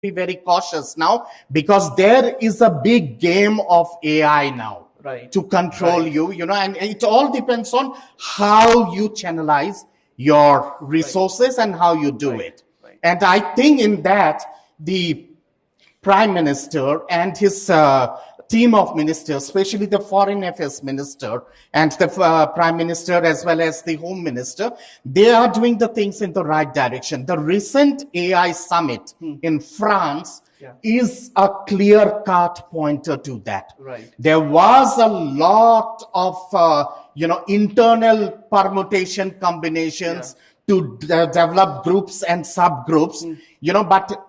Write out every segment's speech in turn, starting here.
be very cautious now because there is a big game of AI now to control you, and it all depends on how you channelize your resources and how you do it. And I think in that, the Prime Minister and his team of ministers, especially the Foreign Affairs Minister and the Prime Minister as well as the Home Minister, they are doing the things in the right direction. The recent AI summit in France is a clear-cut pointer to that. There was a lot of internal permutation combinations to develop groups and subgroups, but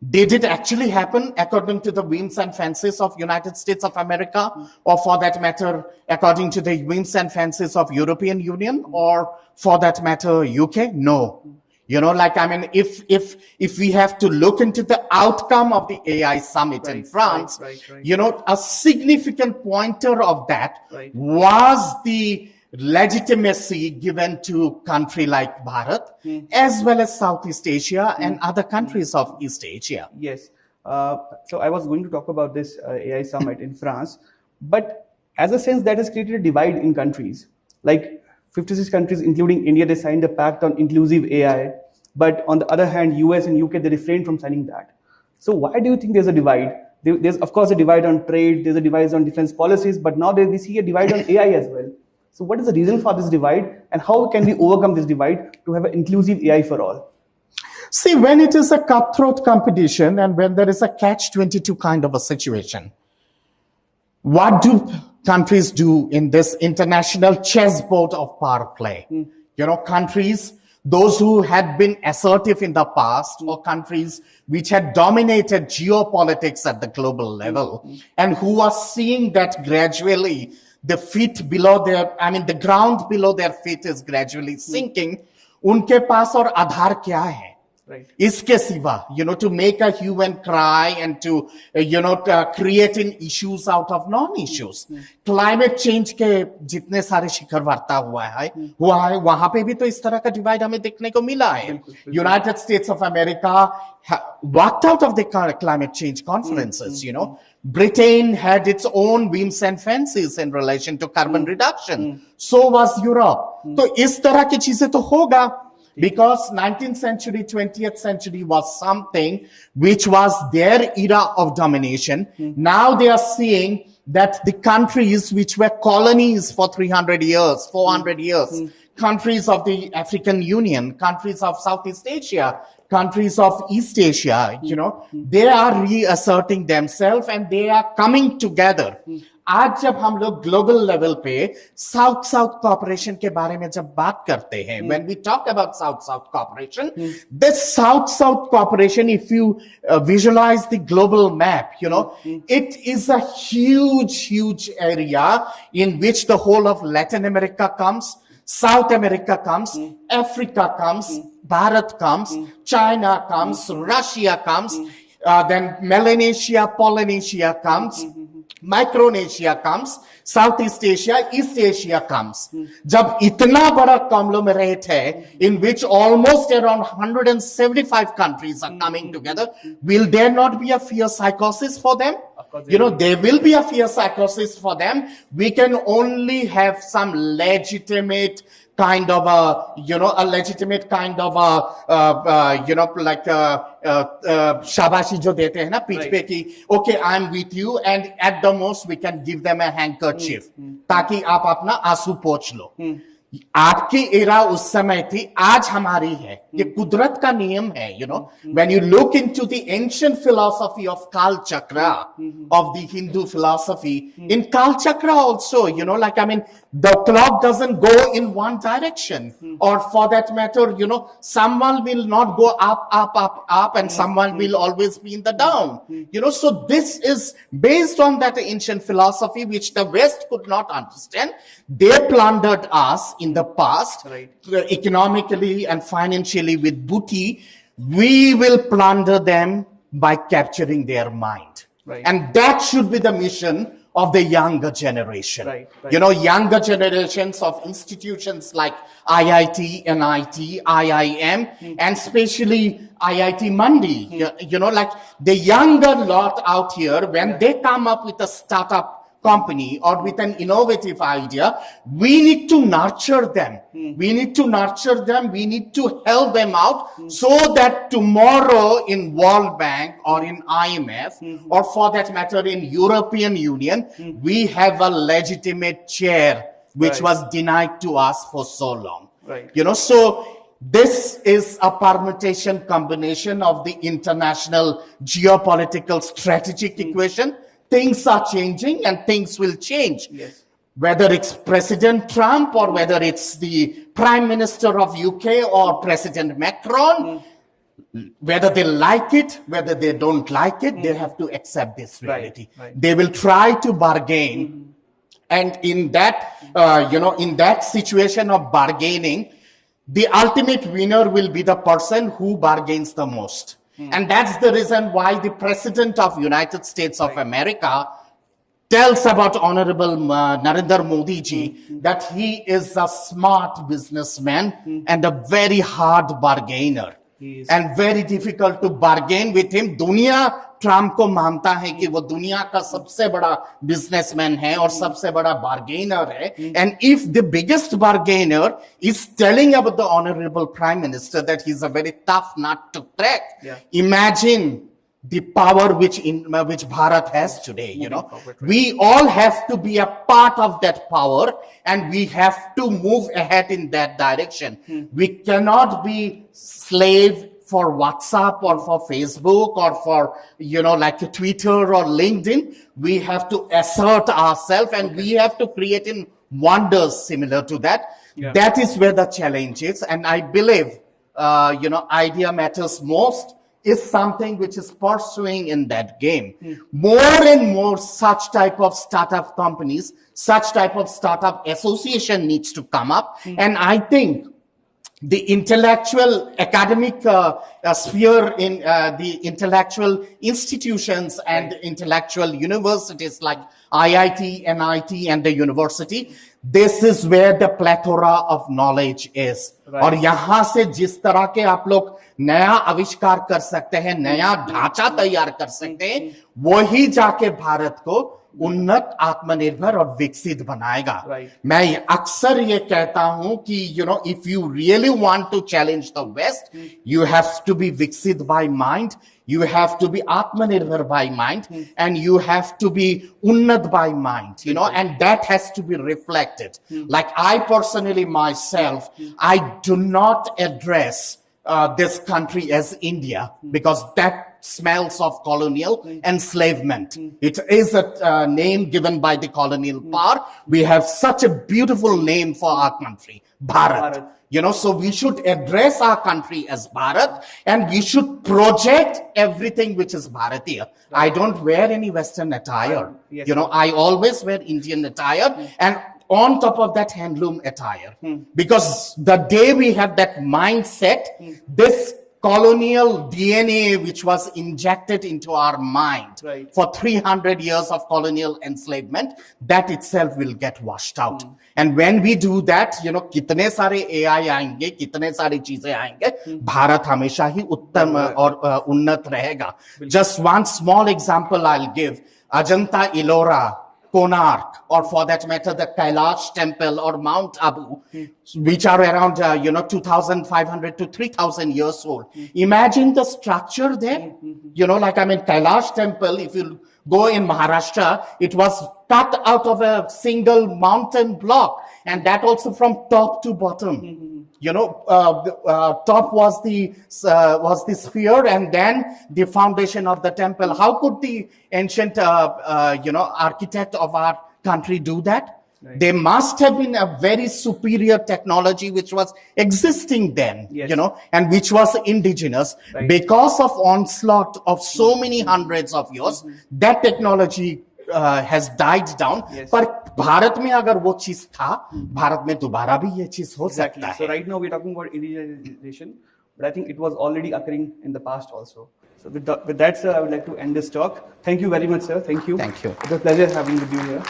did it actually happen according to the whims and fancies of United States of America, or for that matter, according to the whims and fancies of European Union, or for that matter, UK? No. If we have to look into the outcome of the AI summit in France, a significant pointer of that was the legitimacy given to country like Bharat, as well as Southeast Asia and other countries of East Asia. Yes. So I was going to talk about this AI summit in France, but as a sense that has created a divide in countries. Like 56 countries, including India, they signed a pact on inclusive AI, but on the other hand, US and UK, they refrained from signing that. So why do you think there's a divide? There's of course a divide on trade, there's a divide on defense policies, but now we see a divide on AI as well. So what is the reason for this divide, and how can we overcome this divide to have an inclusive AI for all? See, when it is a cutthroat competition and when there is a catch-22 kind of a situation, what do countries do in this international chessboard of power play? Countries, those who had been assertive in the past, or countries which had dominated geopolitics at the global level, and who are seeing that gradually the ground below their feet is gradually sinking. Unke paas aur aadhar kya hai? Iske siva, to make a hue and cry and to, creating issues out of non-issues. Climate change के जितने सारे शिखर वार्ता हुआ है, वहां पे भी तो इस तरह का डिवाइड हमें देखने को मिला है. United States of America walked out of the climate change conferences, Britain had its own whims and fancies in relation to carbon reduction. So was Europe. तो इस तरह की चीजें तो होगा. Because 19th century, 20th century was something which was their era of domination. Now they are seeing that the countries which were colonies for 300 years, 400 years, countries of the African Union, countries of Southeast Asia, countries of East Asia, they are reasserting themselves and they are coming together. आज जब हम लोग global level पे south south corporation के बारे में जब बात करते हैं, when we talk about south south cooperation, this south south cooperation, if you visualize the global map, it is a huge area in which the whole of Latin America comes, South America comes, Africa comes, Bharat comes, China comes, Russia comes, then Melanesia, Polynesia comes, Micronesia comes, Southeast Asia, East Asia comes. जब इतना बड़ा conglomerate है, in which almost around 175 countries are coming together, will there not be a fear psychosis for them? There will be a fear psychosis for them. We can only have some legitimate kind of a legitimate kind of like shabashi jo dete hai na peech pe ki okay, I'm with you, and at the most we can give them a handkerchief ताकि आप अपना आंसू पोंछ लो. आपकी era उस समय थी, आज हमारी है. ये कुदरत का नियम है. When you look into the ancient philosophy of Kal Chakra, of the Hindu philosophy, in Kal Chakra also, the clock doesn't go in one direction, or for that matter, someone will not go up, and someone will always be in the down. So this is based on that ancient philosophy which the West could not understand. They plundered us in the past, economically and financially with booty. We will plunder them by capturing their mind. And that should be the mission of the younger generation. Right. Younger generations of institutions like IIT, NIT, IIM, and especially IIT Mandi. Like the younger lot out here, when they come up with a startup company or with an innovative idea, we need to nurture them. We need to nurture them. We need to help them out so that tomorrow in World Bank or in IMF or for that matter in European Union, we have a legitimate chair which was denied to us for so long. So this is a permutation combination of the international geopolitical strategic equation. Things are changing and things will change. Whether it's President Trump or whether it's the Prime Minister of UK or President Macron, whether they like it, whether they don't like it, they have to accept this reality. They will try to bargain. And in that, in that situation of bargaining, the ultimate winner will be the person who bargains the most. And that's the reason why the President of United States of America tells about Honorable Narendra Modi ji that he is a smart businessman and a very hard bargainer. And very difficult to bargain with him. दुनिया Trump को मानता है कि वो दुनिया का सबसे बड़ा बिजनेसमैन है और सबसे बड़ा बार्गेनर है. And if the biggest bargainer is telling about the honorable prime minister that he's a very tough nut to crack, imagine the power which Bharat has today. We all have to be a part of that power and we have to move ahead in that direction. We cannot be slave for WhatsApp or for Facebook or for, like Twitter or LinkedIn. We have to assert ourselves and we have to create in wonders similar to that. That is where the challenge is. And I believe, idea matters most is something which is pursuing in that game. More and more such type of startup companies, such type of startup association needs to come up. And I think the intellectual academic sphere in the intellectual institutions and intellectual universities like IIT, NIT and the university, this is where the plethora of knowledge is. और यहाँ से जिस तरह के आप लोग नया आविष्कार कर सकते हैं, नया ढांचा तैयार कर सकते हैं, वही जाके भारत को उन्नत, आत्मनिर्भर और विकसित बनाएगा. मैं अक्सर ये कहता हूं कि if you really want to challenge the West, you have to be विकसित by mind, you have to be आत्मनिर्भर by mind, and you have to be unnat by mind, and that has to be reflected. Like I personally myself, I do not address this country as India because that smells of colonial enslavement. It is a name given by the colonial power. We have such a beautiful name for our country, Bharat. So we should address our country as Bharat and we should project everything which is Bharatiya. I don't wear any Western attire. I always wear Indian attire and on top of that handloom attire. Because the day we have that mindset, this colonial DNA which was injected into our mind for 300 years of colonial enslavement, that itself will get washed out. And when we do that, कितने सारे AI आएंगे, कितने सारी चीजें आएंगे, भारत हमेशा ही उत्तम और उन्नत रहेगा. Just one small example I'll give. Ajanta Ellora, Konark, or for that matter, the Kailash temple or Mount Abu, which are around, 2,500 to 3,000 years old. Imagine the structure there. Kailash temple, if you go in Maharashtra, it was cut out of a single mountain block, and that also from top to bottom. Top was the sphere, and then the foundation of the temple. How could the ancient, architect of our country do that? They must have been a very superior technology which was existing then, and which was indigenous. Because of onslaught of so many hundreds of years, that technology has died down. पर भारत में अगर वो चीज था, भारत में दोबारा भी ये चीज हो सकता है. So right now we're talking about indigenization, but I think it was already occurring in the past also. So with that, sir, I would like to end this talk. Thank you very much, sir. Thank you. Thank you. It was a pleasure having with you here.